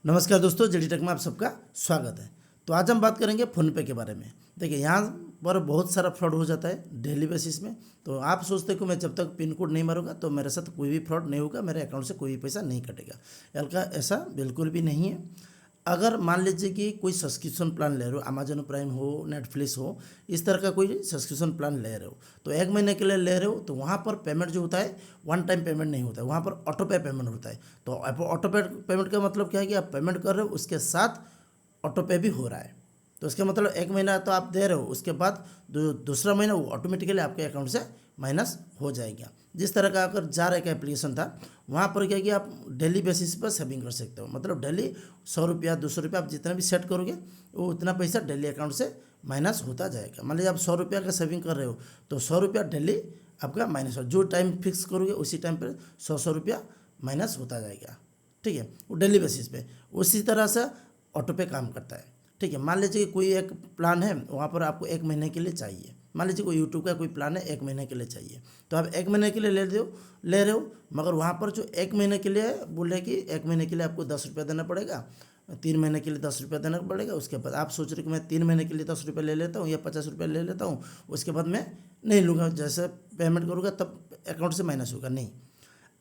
नमस्कार दोस्तों, JD take में आप सबका स्वागत है। तो आज हम बात करेंगे फ़ोनपे के बारे में। देखिए, यहाँ पर बहुत सारा फ्रॉड हो जाता है डेली बेसिस में। तो आप सोचते हो कि मैं जब तक पिन कोड नहीं मारूंगा तो मेरे साथ कोई भी फ्रॉड नहीं होगा, मेरे अकाउंट से कोई भी पैसा नहीं कटेगा। ऐसा बिल्कुल भी नहीं है। अगर मान लीजिए कि कोई सब्सक्रिप्शन प्लान ले रहे हो, अमेजन प्राइम हो, नेटफ्लिक्स हो, इस तरह का कोई सब्सक्रिप्शन प्लान ले रहे हो, तो 1 महीने के लिए ले रहे हो, तो वहाँ पर पेमेंट जो होता है वन टाइम पेमेंट नहीं होता है, वहाँ पर ऑटो पे पेमेंट होता है। तो ऑटो पे पेमेंट का मतलब क्या है कि आप पेमेंट कर रहे हो, उसके साथ ऑटो पे भी हो रहा है। तो इसका मतलब 1 महीना तो आप दे रहे हो, उसके बाद दूसरा महीना वो ऑटोमेटिकली आपके अकाउंट से माइनस हो जाएगा। जिस तरह का अगर जार एक एप्लीकेशन था, वहाँ पर क्या कि आप डेली बेसिस पर सेविंग कर सकते हो। मतलब डेली 100 रुपया 200 रुपया आप जितना भी सेट करोगे वो उतना पैसा डेली अकाउंट से माइनस होता जाएगा। मान लीजिए आप 100 रुपया का सेविंग कर रहे हो तो 100 रुपया डेली आपका माइनस हो, जो टाइम फिक्स करोगे उसी टाइम पर 100 रुपया माइनस होता जाएगा। ठीक है, वो डेली बेसिस पे उसी तरह से ऑटो पे काम करता है। ठीक है, मान लीजिए कोई एक प्लान है, वहाँ पर आपको 1 महीने के लिए चाहिए। मान लीजिए कोई यूट्यूब का कोई प्लान है, 1 महीने के लिए चाहिए, तो आप 1 महीने के लिए ले रहे हो, मगर वहाँ पर जो 1 महीने के लिए बोल रहे कि 1 महीने के लिए आपको 10 रुपया देना पड़ेगा, 3 महीने के लिए 10 रुपया देना पड़ेगा। उसके बाद आप सोच रहे कि मैं 3 महीने के लिए 10 रुपया ले लेता हूँ या 50 रुपया ले लेता हूँ, उसके बाद मैं नहीं लूँगा, जैसे पेमेंट करूँगा तब अकाउंट से माइनस होगा। नहीं,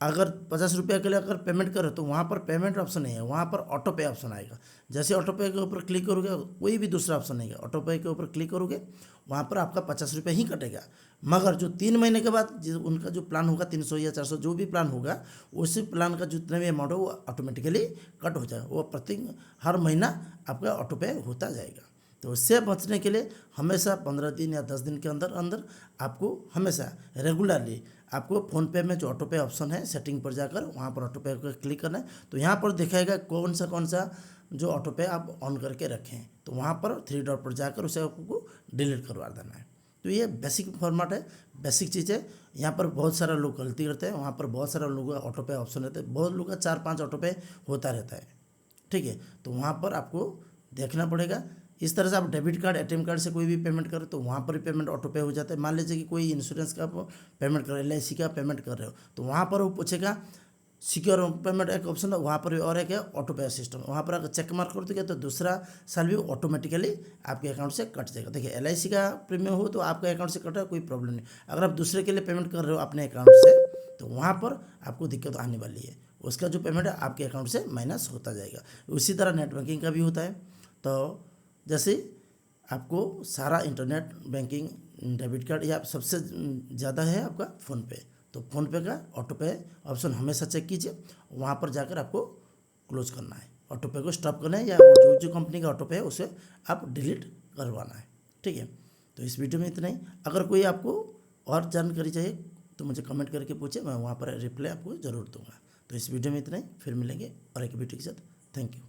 अगर 50 रुपया के लिए अगर पेमेंट करो तो वहाँ पर पेमेंट ऑप्शन नहीं है, वहाँ पर ऑटो पे ऑप्शन आएगा। जैसे ऑटो पे के ऊपर क्लिक करोगे, कोई भी दूसरा ऑप्शन नहीं है, ऑटो पे के ऊपर क्लिक करोगे वहाँ पर आपका 50 रुपया ही कटेगा। मगर जो 3 महीने के बाद उनका जो प्लान होगा 300 या 400 जो भी प्लान होगा, उसी प्लान का जितना भी अमाउंट हो वो ऑटोमेटिकली कट हो जाएगा। वो हर महीना आपका ऑटो पे होता जाएगा। तो उससे बचने के लिए हमेशा 15 दिन या 10 दिन के अंदर अंदर आपको हमेशा रेगुलरली आपको फ़ोनपे में जो ऑटो पे ऑप्शन है, सेटिंग पर जाकर वहाँ पर ऑटो पे पर क्लिक करना है। तो यहाँ पर दिखाएगा कौन सा जो ऑटो पे आप ऑन करके रखें, तो वहाँ पर 3 डॉट पर जाकर उसे आपको डिलीट करवा देना है। तो ये बेसिक फॉर्मेट है, बेसिक चीज़ है। यहाँ पर बहुत सारा लोग गलती करते हैं, वहाँ पर बहुत सारा लोगों का ऑटो पे ऑप्शन रहता है, बहुत लोगों का 4-5 ऑटो पे होता रहता है। ठीक है, तो वहाँ पर आपको देखना पड़ेगा। इस तरह से आप डेबिट कार्ड, एटीएम कार्ड से कोई भी पेमेंट करो तो वहाँ पर भी पेमेंट ऑटो पे हो जाता है। मान लीजिए कि कोई इंश्योरेंस का पेमेंट कर रहे हो, LIC का पेमेंट कर रहे हो, तो वहाँ पर वो पूछेगा सिक्योर पेमेंट एक ऑप्शन है, वहाँ पर भी और एक है ऑटो पे सिस्टम। वहाँ पर अगर चेक मार्क कर दोगे तो दूसरा साल भी ऑटोमेटिकली आपके अकाउंट से कट जाएगा। देखिए, LIC का प्रीमियम हो तो आपके अकाउंट से कटा, कोई प्रॉब्लम नहीं। अगर आप दूसरे के लिए पेमेंट कर रहे हो अपने अकाउंट से तो वहाँ पर आपको दिक्कत आने वाली है, उसका जो पेमेंट है आपके अकाउंट से माइनस होता जाएगा। उसी तरह नेट बैंकिंग का भी होता है। तो जैसे आपको सारा इंटरनेट बैंकिंग, डेबिट कार्ड या सबसे ज़्यादा है आपका फ़ोनपे, तो फ़ोनपे का ऑटो पे ऑप्शन हमेशा चेक कीजिए। वहाँ पर जाकर आपको क्लोज करना है, ऑटो पे को स्टॉप करना है, या जो कंपनी का ऑटो पे है उसे आप डिलीट करवाना है। ठीक है, तो इस वीडियो में इतना ही। अगर कोई आपको और जानकारी चाहिए तो मुझे कमेंट करके पूछे, मैं वहाँ पर रिप्लाई आपको ज़रूर दूंगा। तो इस वीडियो में इतना ही, फिर मिलेंगे और एक वीडियो के साथ। Thank you.